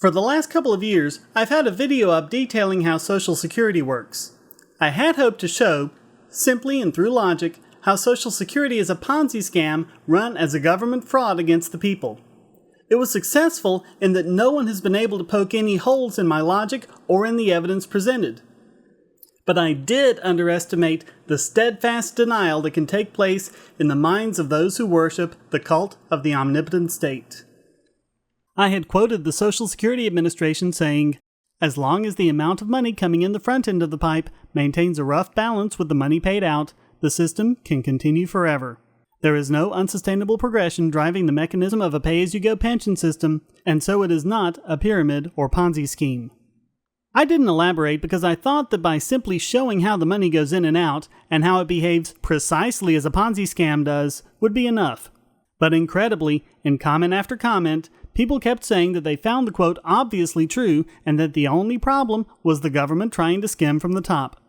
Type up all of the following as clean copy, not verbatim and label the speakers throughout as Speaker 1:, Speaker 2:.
Speaker 1: For the last couple of years, I've had a video up detailing how Social Security works. I had hoped to show, simply and through logic, how Social Security is a Ponzi scam run as a government fraud against the people. It was successful in that no one has been able to poke any holes in my logic or in the evidence presented. But I did underestimate the steadfast denial that can take place in the minds of those who worship the cult of the omnipotent state. I had quoted the Social Security Administration saying, "As long as the amount of money coming in the front end of the pipe maintains a rough balance with the money paid out, the system can continue forever. There is no unsustainable progression driving the mechanism of a pay-as-you-go pension system, and so it is not a pyramid or Ponzi scheme." I didn't elaborate because I thought that by simply showing how the money goes in and out, and how it behaves precisely as a Ponzi scam does, would be enough. But incredibly, in comment after comment, people kept saying that they found the quote obviously true and that the only problem was the government trying to skim from the top.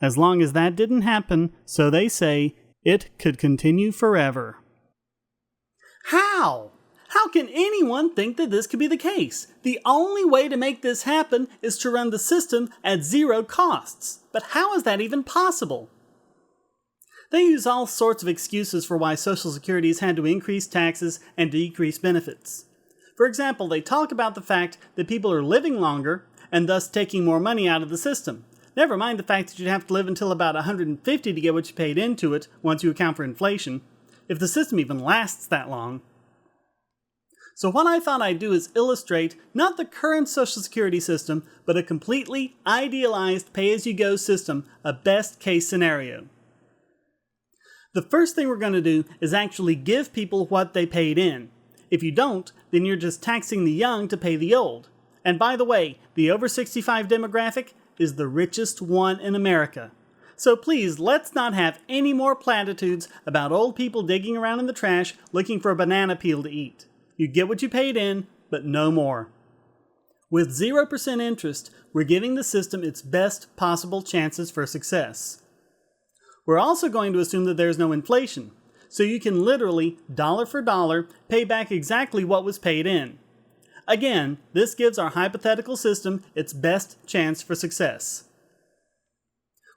Speaker 1: As long as that didn't happen, so they say, it could continue forever. How? How can anyone think that this could be the case? The only way to make this happen is to run the system at zero costs. But how is that even possible? They use all sorts of excuses for why Social Security has had to increase taxes and decrease benefits. For example, they talk about the fact that people are living longer and thus taking more money out of the system. Never mind the fact that you'd have to live until about 150 to get what you paid into it once you account for inflation, if the system even lasts that long. So what I thought I'd do is illustrate not the current Social Security system, but a completely idealized pay-as-you-go system, a best-case scenario. The first thing we're going to do is actually give people what they paid in. If you don't, then you're just taxing the young to pay the old. And by the way, the over 65 demographic is the richest one in America. So please, let's not have any more platitudes about old people digging around in the trash looking for a banana peel to eat. You get what you paid in, but no more. With 0% interest, we're giving the system its best possible chances for success. We're also going to assume that there's no inflation, so you can literally, dollar for dollar, pay back exactly what was paid in. Again, this gives our hypothetical system its best chance for success.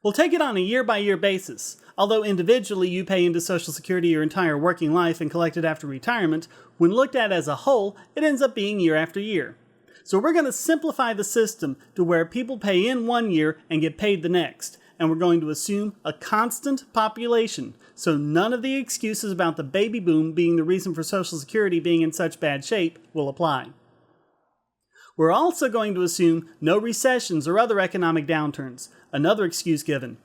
Speaker 1: We'll take it on a year-by-year basis. Although individually you pay into Social Security your entire working life and collect it after retirement, when looked at as a whole, it ends up being year after year. So we're going to simplify the system to where people pay in one year and get paid the next, and we're going to assume a constant population, so none of the excuses about the baby boom being the reason for Social Security being in such bad shape will apply. We're also going to assume no recessions or other economic downturns, another excuse given.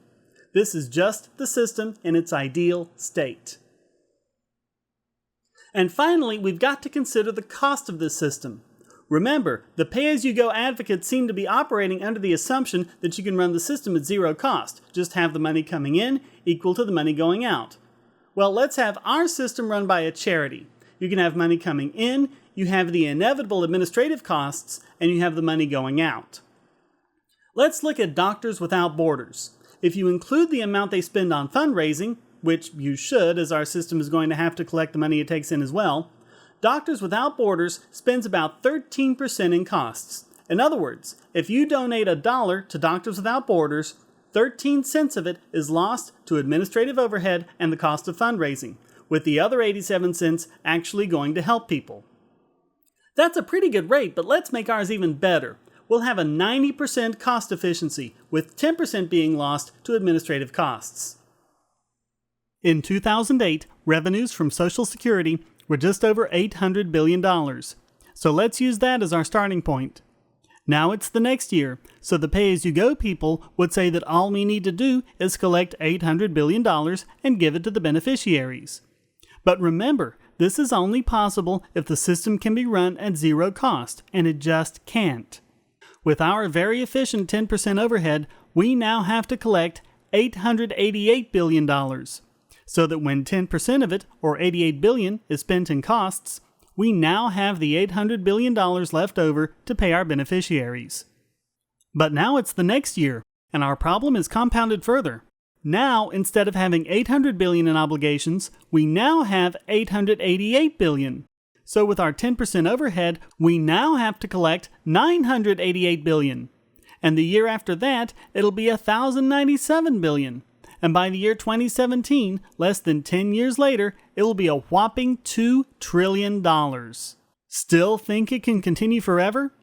Speaker 1: This is just the system in its ideal state. And finally, we've got to consider the cost of this system. Remember, the pay-as-you-go advocates seem to be operating under the assumption that you can run the system at zero cost, just have the money coming in equal to the money going out. Well, let's have our system run by a charity. You can have money coming in, you have the inevitable administrative costs, and you have the money going out. Let's look at Doctors Without Borders. If you include the amount they spend on fundraising, which you should as our system is going to have to collect the money it takes in as well, Doctors Without Borders spends about 13% in costs. In other words, if you donate $1 to Doctors Without Borders, 13 cents of it is lost to administrative overhead and the cost of fundraising, with the other 87 cents actually going to help people. That's a pretty good rate, but let's make ours even better. We'll have a 90% cost efficiency, with 10% being lost to administrative costs. In 2008, revenues from Social Security were just over $800 billion. So let's use that as our starting point. Now it's the next year, so the pay-as-you-go people would say that all we need to do is collect $800 billion and give it to the beneficiaries. But remember, this is only possible if the system can be run at zero cost, and it just can't. With our very efficient 10% overhead, we now have to collect $888 billion. So that when 10% of it, or $88 billion, is spent in costs, we now have the $800 billion left over to pay our beneficiaries. But now it's the next year, and our problem is compounded further. Now, instead of having $800 billion in obligations, we now have $888 billion. So with our 10% overhead, we now have to collect $988 billion. And the year after that, it'll be $1,097 billion. And by the year 2017, less than 10 years later, it will be a whopping $2 trillion. Still think it can continue forever?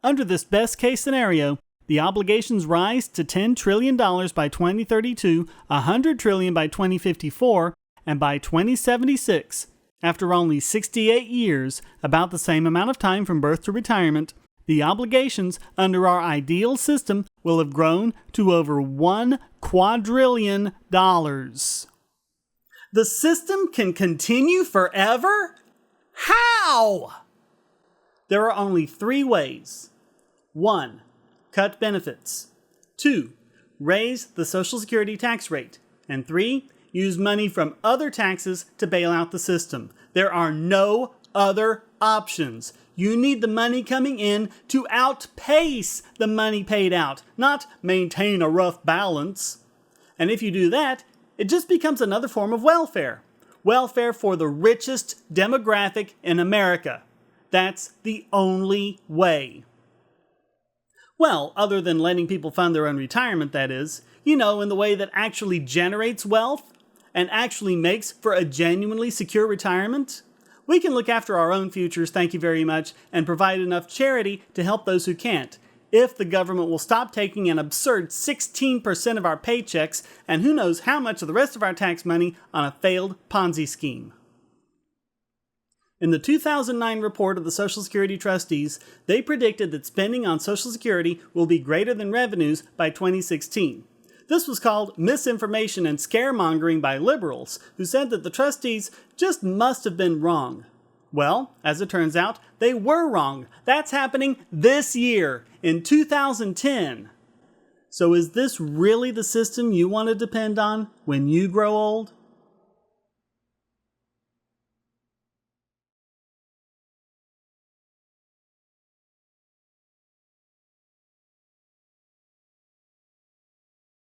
Speaker 1: Under this best case scenario, the obligations rise to $10 trillion by 2032, $100 trillion by 2054, and by 2076, after only 68 years, about the same amount of time from birth to retirement, the obligations under our ideal system will have grown to over $1 quadrillion. The system can continue forever? How? There are only 3 ways. 1. Cut benefits. 2. Raise the Social Security tax rate. And 3. Use money from other taxes to bail out the system. There are no other options. You need the money coming in to outpace the money paid out, not maintain a rough balance. And if you do that, it just becomes another form of welfare. Welfare for the richest demographic in America. That's the only way. Well, other than letting people fund their own retirement, that is, in the way that actually generates wealth and actually makes for a genuinely secure retirement. We can look after our own futures, thank you very much, and provide enough charity to help those who can't, if the government will stop taking an absurd 16% of our paychecks and who knows how much of the rest of our tax money on a failed Ponzi scheme. In the 2009 report of the Social Security trustees, they predicted that spending on Social Security will be greater than revenues by 2016. This was called misinformation and scaremongering by liberals, who said that the trustees just must have been wrong. Well, as it turns out, they were wrong. That's happening this year, in 2010. So is this really the system you want to depend on when you grow old?